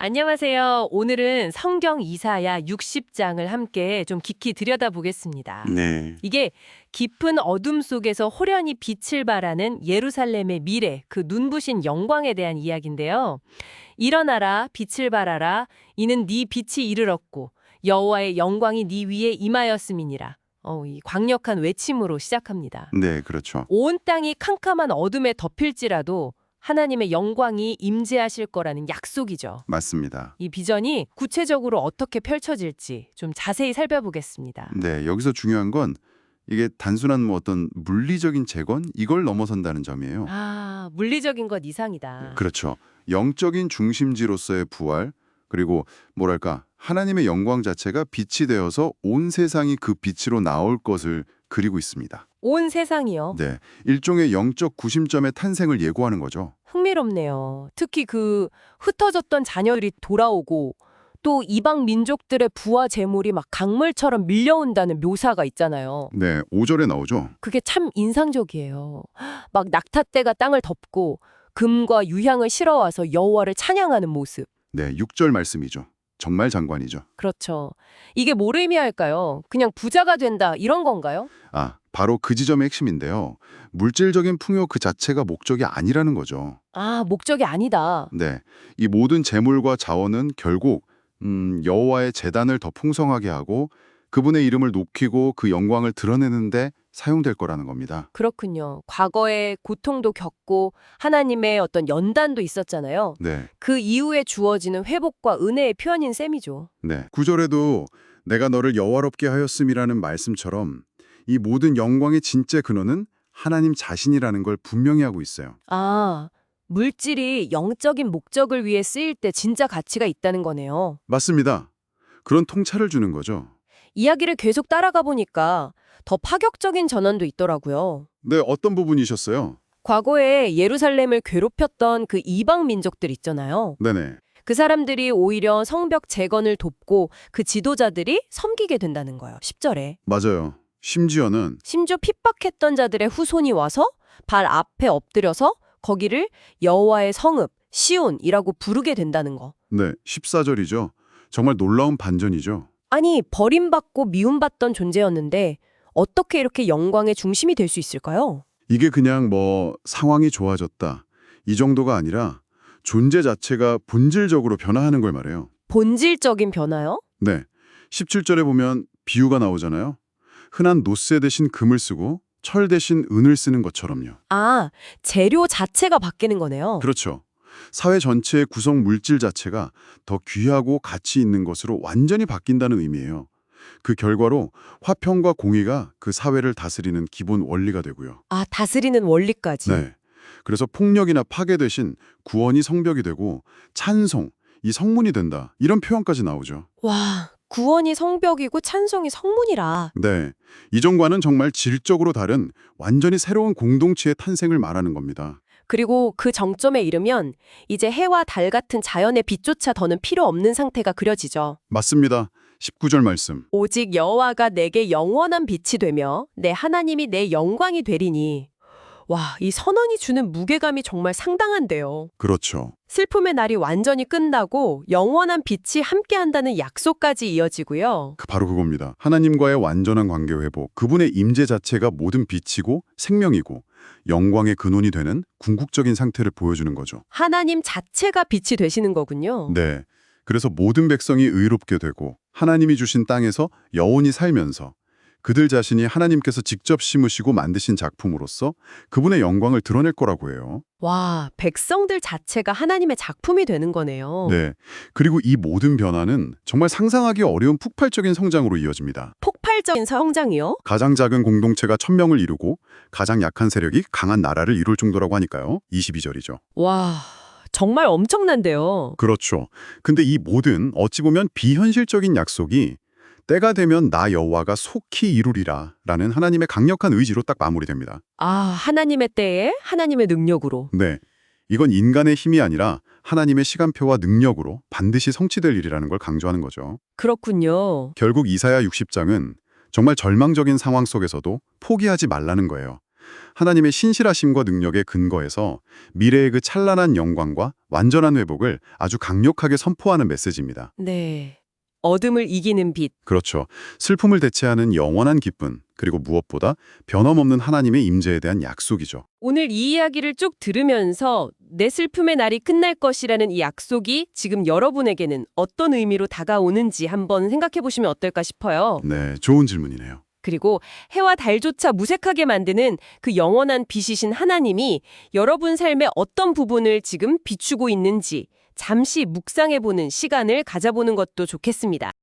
안녕하세요. 오늘은 성경 이사야 60장을 함께 좀 깊이 들여다보겠습니다. 네, 이게 깊은 어둠 속에서 호련히 빛을 발하는 예루살렘의 미래, 그 눈부신 영광에 대한 이야기인데요. 일어나라, 빛을 발하라. 이는 네 빛이 이르렀고 여호와의 영광이 네 위에 임하였음이니라. 이 강력한 외침으로 시작합니다. 네, 그렇죠. 온 땅이 캄캄한 어둠에 덮일지라도 하나님의 영광이 임재하실 거라는 약속이죠. 맞습니다. 이 비전이 구체적으로 어떻게 펼쳐질지 좀 자세히 살펴보겠습니다. 네, 여기서 중요한 건 이게 단순한 어떤 물리적인 재건 이걸 넘어선다는 점이에요. 물리적인 것 이상이다. 그렇죠. 영적인 중심지로서의 부활, 그리고 뭐랄까 하나님의 영광 자체가 빛이 되어서 온 세상이 그 빛으로 나올 것을 그리고 있습니다. 온 세상이요. 네, 일종의 영적 구심점의 탄생을 예고하는 거죠. 흥미롭네요. 특히 그 흩어졌던 자녀들이 돌아오고 또 이방 민족들의 부와 재물이 막 강물처럼 밀려온다는 묘사가 있잖아요. 네, 5절에 나오죠. 그게 참 인상적이에요. 막 낙타떼가 땅을 덮고 금과 유향을 실어와서 여호와를 찬양하는 모습. 네, 6절 말씀이죠. 정말 장관이죠. 그렇죠. 이게 뭘 의미할까요? 그냥 부자가 된다 이런 건가요? 바로 그 지점의 핵심인데요. 물질적인 풍요 그 자체가 목적이 아니라는 거죠. 목적이 아니다. 네, 이 모든 재물과 자원은 결국 여호와의 제단을 더 풍성하게 하고 그분의 이름을 높이고 그 영광을 드러내는데 사용될 거라는 겁니다. 그렇군요. 과거에 고통도 겪고 하나님의 어떤 연단도 있었잖아요. 네, 그 이후에 주어지는 회복과 은혜의 표현인 셈이죠. 네. 9절에도 내가 너를 여호와롭게 하였음이라는 말씀처럼 이 모든 영광의 진짜 근원은 하나님 자신이라는 걸 분명히 하고 있어요. 물질이 영적인 목적을 위해 쓰일 때 진짜 가치가 있다는 거네요. 맞습니다. 그런 통찰을 주는 거죠. 이야기를 계속 따라가 보니까 더 파격적인 전환도 있더라고요. 네, 어떤 부분이셨어요? 과거에 예루살렘을 괴롭혔던 그 이방 민족들 있잖아요. 네네. 그 사람들이 오히려 성벽 재건을 돕고 그 지도자들이 섬기게 된다는 거예요. 10절에. 맞아요. 심지어는 심지어 핍박했던 자들의 후손이 와서 발 앞에 엎드려서 거기를 여호와의 성읍, 시온이라고 부르게 된다는 거. 네, 14절이죠. 정말 놀라운 반전이죠. 아니, 버림받고 미움받던 존재였는데 어떻게 이렇게 영광의 중심이 될 수 있을까요? 이게 그냥 상황이 좋아졌다. 이 정도가 아니라 존재 자체가 본질적으로 변화하는 걸 말해요. 본질적인 변화요? 네, 17절에 보면 비유가 나오잖아요. 흔한 노쇠 대신 금을 쓰고 철 대신 은을 쓰는 것처럼요. 재료 자체가 바뀌는 거네요. 그렇죠. 사회 전체의 구성 물질 자체가 더 귀하고 가치 있는 것으로 완전히 바뀐다는 의미예요. 그 결과로 화평과 공의가 그 사회를 다스리는 기본 원리가 되고요. 다스리는 원리까지. 네. 그래서 폭력이나 파괴 대신 구원이 성벽이 되고 찬송, 이 성문이 된다. 이런 표현까지 나오죠. 와, 구원이 성벽이고 찬송이 성문이라. 네. 이전과는 정말 질적으로 다른 완전히 새로운 공동체의 탄생을 말하는 겁니다. 그리고 그 정점에 이르면 이제 해와 달 같은 자연의 빛조차 더는 필요 없는 상태가 그려지죠. 맞습니다. 19절 말씀. 오직 여호와가 내게 영원한 빛이 되며 내 하나님이 내 영광이 되리니. 와, 이 선언이 주는 무게감이 정말 상당한데요. 그렇죠. 슬픔의 날이 완전히 끝나고 영원한 빛이 함께한다는 약속까지 이어지고요. 바로 그겁니다. 하나님과의 완전한 관계 회복, 그분의 임재 자체가 모든 빛이고 생명이고 영광의 근원이 되는 궁극적인 상태를 보여주는 거죠. 하나님 자체가 빛이 되시는 거군요. 네. 그래서 모든 백성이 의롭게 되고 하나님이 주신 땅에서 영원히 살면서 그들 자신이 하나님께서 직접 심으시고 만드신 작품으로서 그분의 영광을 드러낼 거라고 해요. 와, 백성들 자체가 하나님의 작품이 되는 거네요. 네. 그리고 이 모든 변화는 정말 상상하기 어려운 폭발적인 성장으로 이어집니다. 폭발적인 성장이요? 가장 작은 공동체가 1000명을 이루고 가장 약한 세력이 강한 나라를 이룰 정도라고 하니까요. 22절이죠. 와, 정말 엄청난데요. 그렇죠. 근데 이 모든 어찌 보면 비현실적인 약속이 때가 되면 나 여호와가 속히 이루리라 라는 하나님의 강력한 의지로 딱 마무리됩니다. 하나님의 때에 하나님의 능력으로. 네, 이건 인간의 힘이 아니라 하나님의 시간표와 능력으로 반드시 성취될 일이라는 걸 강조하는 거죠. 그렇군요. 결국 이사야 60장은 정말 절망적인 상황 속에서도 포기하지 말라는 거예요. 하나님의 신실하심과 능력에 근거해서 미래의 그 찬란한 영광과 완전한 회복을 아주 강력하게 선포하는 메시지입니다. 네. 어둠을 이기는 빛. 그렇죠. 슬픔을 대체하는 영원한 기쁨, 그리고 무엇보다 변함없는 하나님의 임재에 대한 약속이죠. 오늘 이 이야기를 쭉 들으면서 내 슬픔의 날이 끝날 것이라는 이 약속이 지금 여러분에게는 어떤 의미로 다가오는지 한번 생각해 보시면 어떨까 싶어요. 네, 좋은 질문이네요. 그리고 해와 달조차 무색하게 만드는 그 영원한 빛이신 하나님이 여러분 삶의 어떤 부분을 지금 비추고 있는지 잠시 묵상해 보는 시간을 가져보는 것도 좋겠습니다.